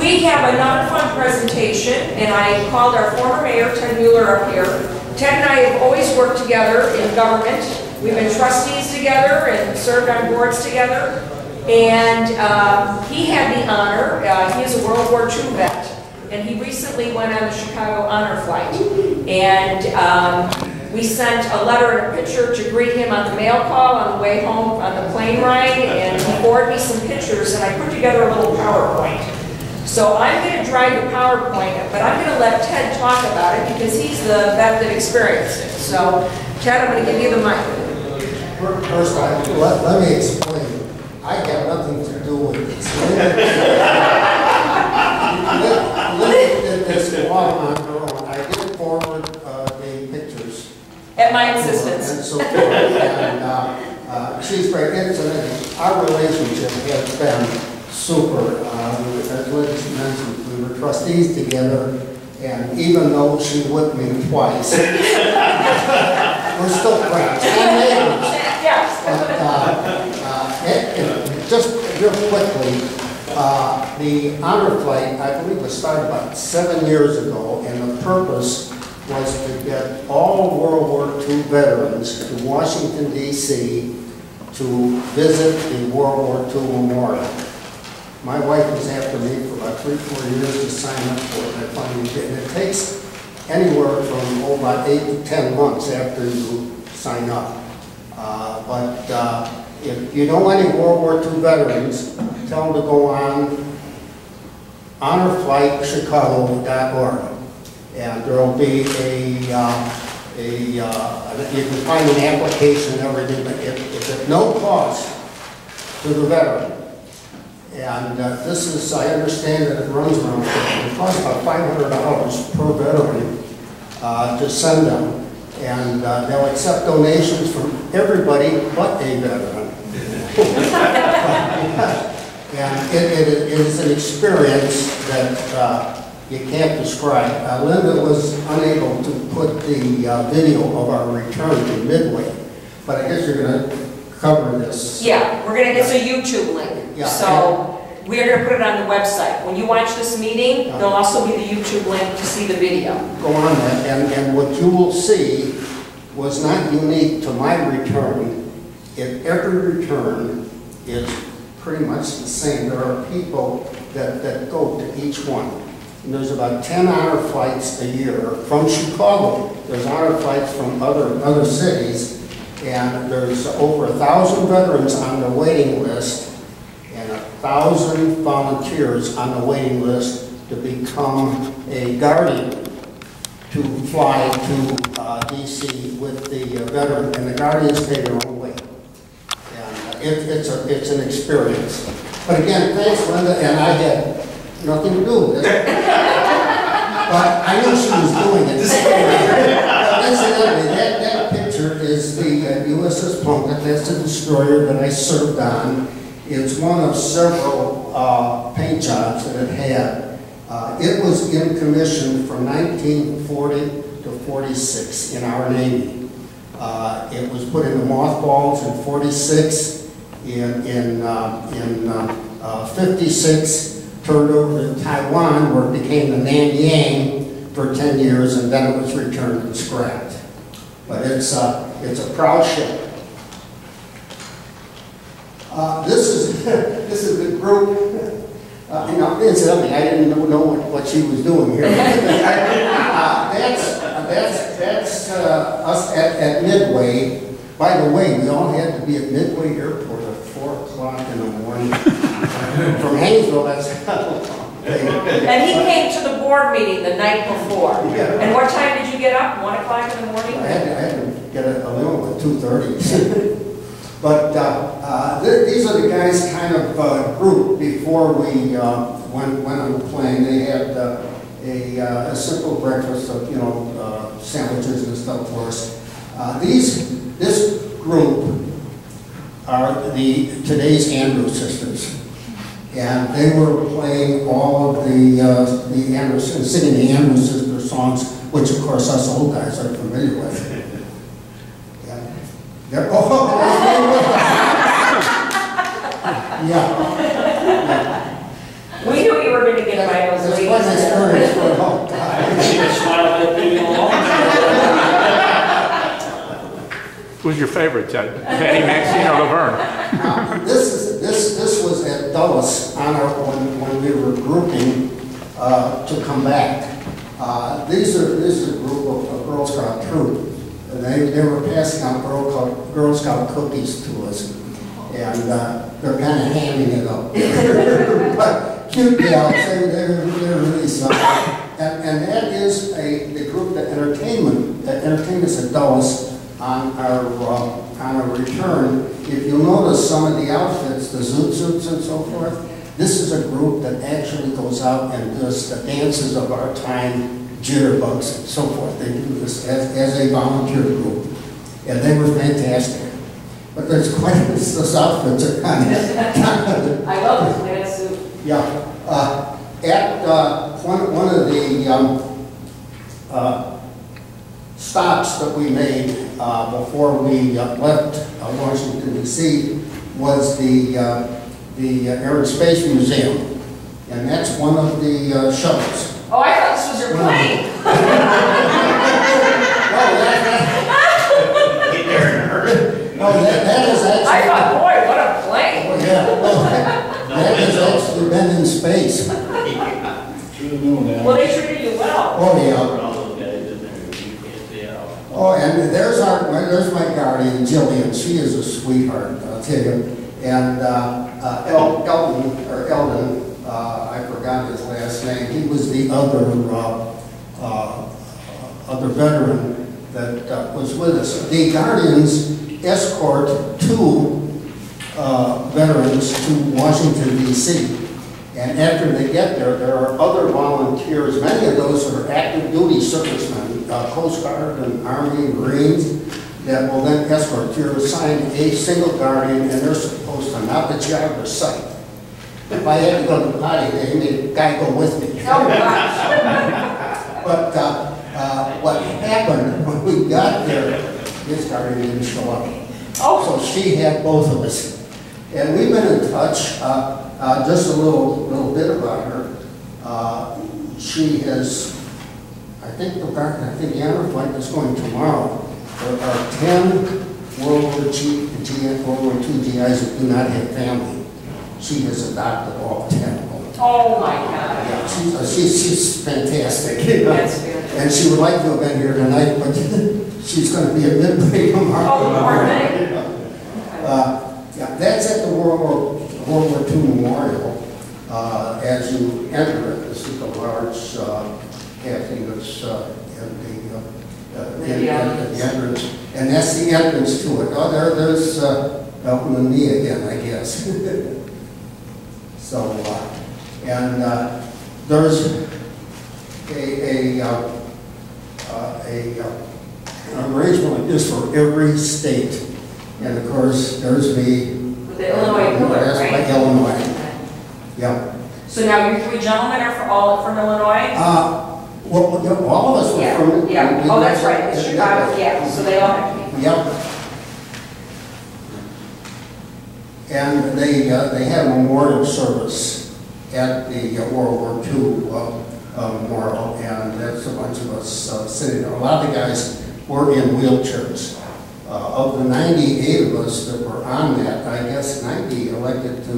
We have another fun presentation, and I called our former mayor, Ted Mueller, up here. Ted and I have always worked together in government. We've been trustees together and served on boards together. And he had the honor, he is a World War II vet, and he recently went on the Chicago honor flight. And we sent a letter and a picture to greet him on the mail call on the way home on the plane ride, and he forwarded me some pictures, and I put together a little PowerPoint. So I'm going to drive the PowerPoint, but I'm going to let Ted talk about it because he's the vet that experienced it. So, Ted, I'm going to give you the mic. First, let me explain. I have nothing to do with this. Lily did this all on her own. I did forward the pictures. At my insistence. And so forth. And she's great. Our relationship has been super. As Liz mentioned, we were trustees together, and even though she whipped me twice, we're still friends and neighbors. Yes. But just real quickly, the honor flight, I believe, was started about 7 years ago, and the purpose was to get all World War II veterans to Washington, D.C. to visit the World War II Memorial. My wife was after me for about 3 or 4 years to sign up for it, and I finally did. And it takes anywhere from about 8 to 10 months after you sign up. If you know any World War II veterans, tell them to go on honorflightchicago.org, and there will be you can find an application and everything, but it's at no cost to the veteran. And this is, I understand that it runs around, it costs about $500 per veteran to send them. And they'll accept donations from everybody but a veteran. And it is an experience that you can't describe. Linda was unable to put the video of our return to Midway, but I guess you're going to cover this. Yeah, we're going to, it's a YouTube link. Yeah. So we're going to put it on the website. When you watch this meeting, there'll also be the YouTube link to see the video. Go on that, and what you will see was not unique to my return. Every return is pretty much the same. There are people that go to each one. And there's about 10 honor flights a year from Chicago. There's honor flights from other cities. And there's over 1,000 veterans on the waiting list and 1,000 volunteers on the waiting list to become a guardian to fly to D.C. with the veteran, and the guardians pay their own way. And it's an experience. But again, thanks, Linda, and I had nothing to do with it. But I knew she was doing it. Incidentally, that picture is the USS Plunkett. That's the destroyer that I served on. It's one of several paint jobs that it had. It was in commission from 1940 to 46 in our Navy. It was put into mothballs in 46, in 56, turned over to Taiwan, where it became the Nanyang for 10 years, and then it was returned and scrapped. But it's a proud ship. This is the group. Incidentally, I didn't know what she was doing here. That's us at Midway. By the way, we all had to be at Midway Airport at 4 o'clock in the morning. From Hainesville, that's And he came to the board meeting the night before. Yeah. And what time did you get up? 1 o'clock in the morning? I had to get a limo at 2:30. But these are the guys kind of grouped before we went on the plane. They had a simple breakfast of sandwiches and stuff for us. This group are today's Andrews sisters, and they were playing all of the Andrews and singing the Andrews sisters songs, which of course us old guys are familiar with. Yeah. We knew you were going to to get by those It's ladies. quite an experience for a whole I haven't seen a smile like that in a long time. Who's your favorite, Penny Maxine or Laverne? This was at Dulles on when we were grouping to come back. This is a group of Girl Scout troop. And they were passing out Girl Scout cookies to us. And they're kind of handing it up. But cute gals, they're really something. And that is the group that entertained us at Dulles on our return. If you'll notice some of the outfits, the zoot suits and so forth, this is a group that actually goes out and does the dances of our time, jitterbugs and so forth. They do this as a volunteer group. And they were fantastic. But there's quite those outfits are kind of I love this plaid suit. yeah. At one of the stops that we made before we left Washington, D.C. was the Air and Space Museum. And that's one of the shuttles. Oh, I thought this was your plane. Get there in a hurry. No, that is actually... I thought, boy, what a plane. Yeah, that has actually been in space. Well, they treated you well. Oh, yeah. All those guys in there, you can't stay out. Oh, and there's my guardian, Jillian. She is a sweetheart, I'll tell you. And Eldon, I forgot his last name. He was the other veteran that was with us. The guardians escort 2 veterans to Washington, D.C. And after they get there, there are other volunteers, many of those are active duty servicemen, Coast Guard and Army, Marines, that will then escort. You're assigned a single guardian, and they're supposed to not that you out of their sight. If I had to go to the potty, they made a guy go with me. Oh, gosh. But what happened when we got there, his guardian didn't show up. Oh. So she had both of us. And we've been in touch, just a little bit about her. She has, I think the honor flight is going tomorrow. There are 10 World War II GIs that do not have family. She has adopted all 10 of them. Oh, my God. Yeah, she's fantastic. That's fantastic. And she would like to have been here tonight, but she's going to be a midway tomorrow. Oh, poor thing. Yeah, that's at the World War II Memorial. As you enter it, this is the large cafe that's at the entrance, and that's the entrance to it. Oh, there's Elton and me again, I guess. So, and there's an arrangement like this for every state. And of course, there's me. With the Illinois pillar, That's right? my Illinois. Yeah. So now you 3 gentlemen are all from Illinois? Well, all of us were Yeah, from. yeah. Oh, that's right. It's Chicago, yeah. So they all have to be. Yep. And they had a memorial service at the World War II memorial, and that's a bunch of us sitting there. A lot of the guys were in wheelchairs. Of the 98 of us that were on that, I guess 90 elected to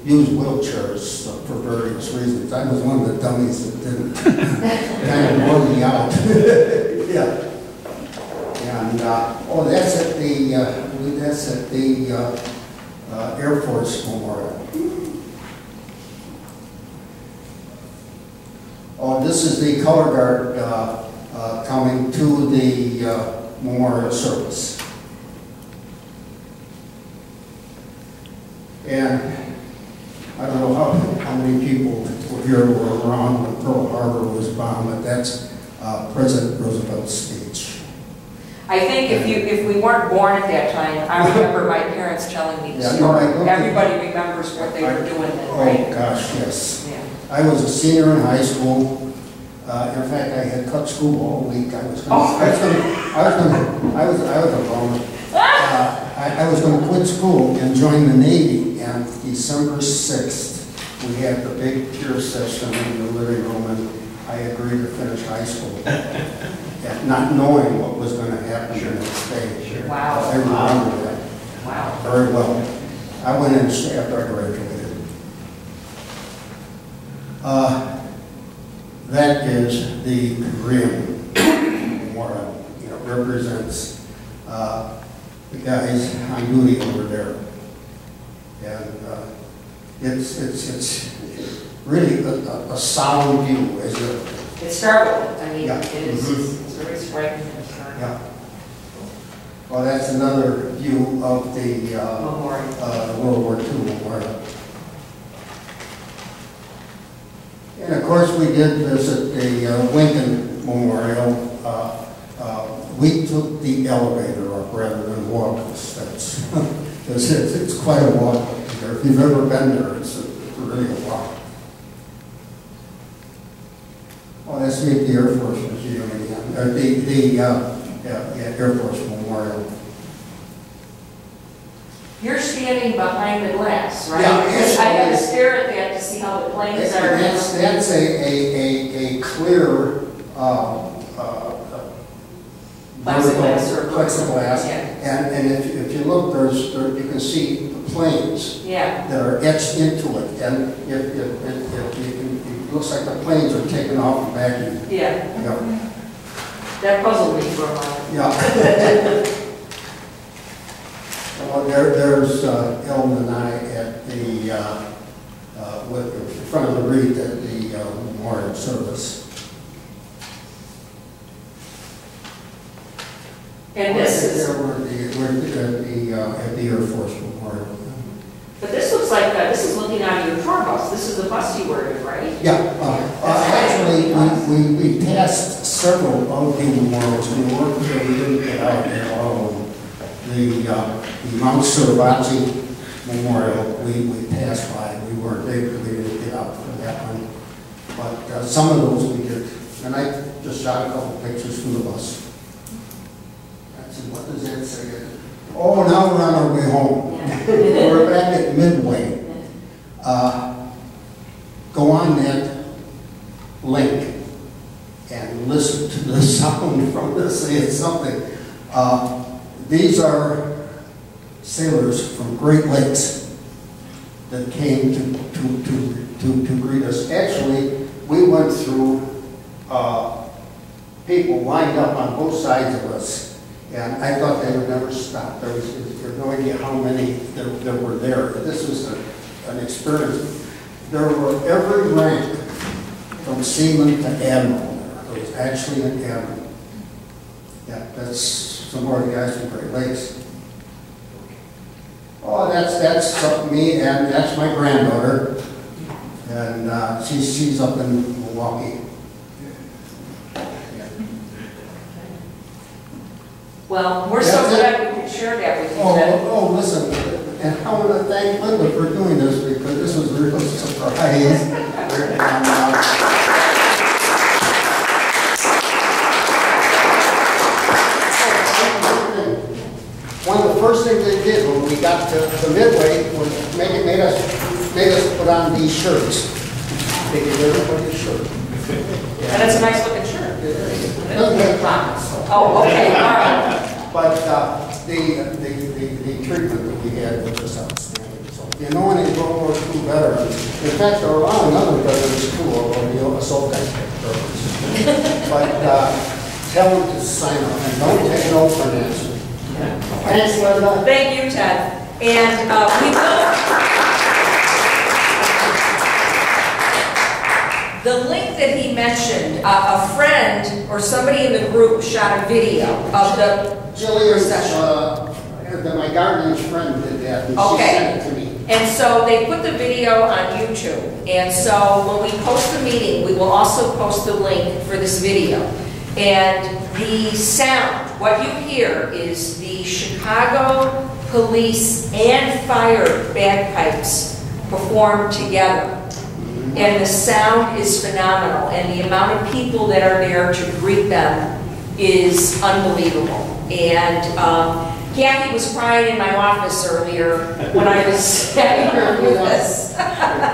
use wheelchairs for various reasons. I was one of the dummies that didn't. Kind of wore me out. Yeah. And that's at the Air Force Memorial. Oh, this is the color guard coming to the memorial service. And I don't know how many people were here were around when Pearl Harbor was bombed, but that's President Roosevelt's speech. I think if we weren't born at that time, I remember my parents telling me the story. Everybody remembers what they were doing then, right? Oh gosh, yes. Yeah. I was a senior in high school. In fact, I had cut school all week. I was going to quit school and join the Navy on December 6th, we had the big tier system in the living room, and I agreed to finish high school. And not knowing what was going to happen the next day. Wow. I remember that Wow. very well. I went in after I graduated. That is the Korean Memorial. You know, represents the guys on duty over there. And it's really a sound view, isn't it? It's startling. I mean, Yeah. it is, it's very striking. Yeah. Well, that's another view of the World War II memorial. And of course, we did visit the Lincoln Memorial. We took the elevator up rather than walk the steps. It's quite a walk up there. If you've ever been there, it's really a walk. Oh, that's me at the Air Force Museum again. Air Force Memorial. You're standing behind the glass, right? Yeah, Because I have to stare at that to see how the planes are. That's a clear Plexiglass or plexiglass. Yeah. And if you look, you can see the planes Yeah. that are etched into it. And it looks like the planes are taken off the back of you. Yeah. Yeah. That puzzled me for a moment. Yeah. Well, there's Ellen and I at the in front of the wreath at the memorial service. And this is, We're at the Air Force Memorial. but this looks like, this is looking out of your tour bus. This is the bus you were in, right? Yeah, actually, we passed several of the memorials. We weren't there, we didn't get out there all of them. The Mount Cervati Memorial, we passed by. We weren't there, we didn't get out for that one. But some of those we did. And I just shot a couple pictures from the bus. I said, what does that say? Oh, now we're on our way home. We're back at Midway. Go on that link and listen to the sound from this. It's something. These are sailors from Great Lakes that came to greet us. Actually, we went through people lined up on both sides of us, and I thought they would never stop. There's no idea how many there were there. This was an experience. There were every rank from seaman to admiral. There was actually an admiral. Yeah, that's some more of the guys from Great Lakes. Oh, that's me, and that's my granddaughter, and she's up in Milwaukee. Yeah. Well, we're so glad we could share that with you. Oh, listen, and I want to thank Linda for doing this because this was a real surprise. One of the first things they did when we got to Midway was made us put on these shirts. They gave everybody a shirt. And it's a nice looking shirt. It doesn't have pockets. Oh, okay, all right. But the treatment that we had was just outstanding. So if you know any World War II veterans, in fact, there are a lot of other veterans too, although the assault veterans. But tell them to sign up and don't take no for an answer. Thanks, Linda. Thank you, Ted. And we will. The link that he mentioned, a friend or somebody in the group shot a video of the Jillian's, procession. my guardian's friend did that, and Okay. she sent it to me. And so they put the video on YouTube. And so when we post the meeting, we will also post the link for this video. And the sound, what you hear is the Chicago police and fire bagpipes performed together. And the sound is phenomenal. And the amount of people that are there to greet them is unbelievable. And Kathy was crying in my office earlier when I was having her with us.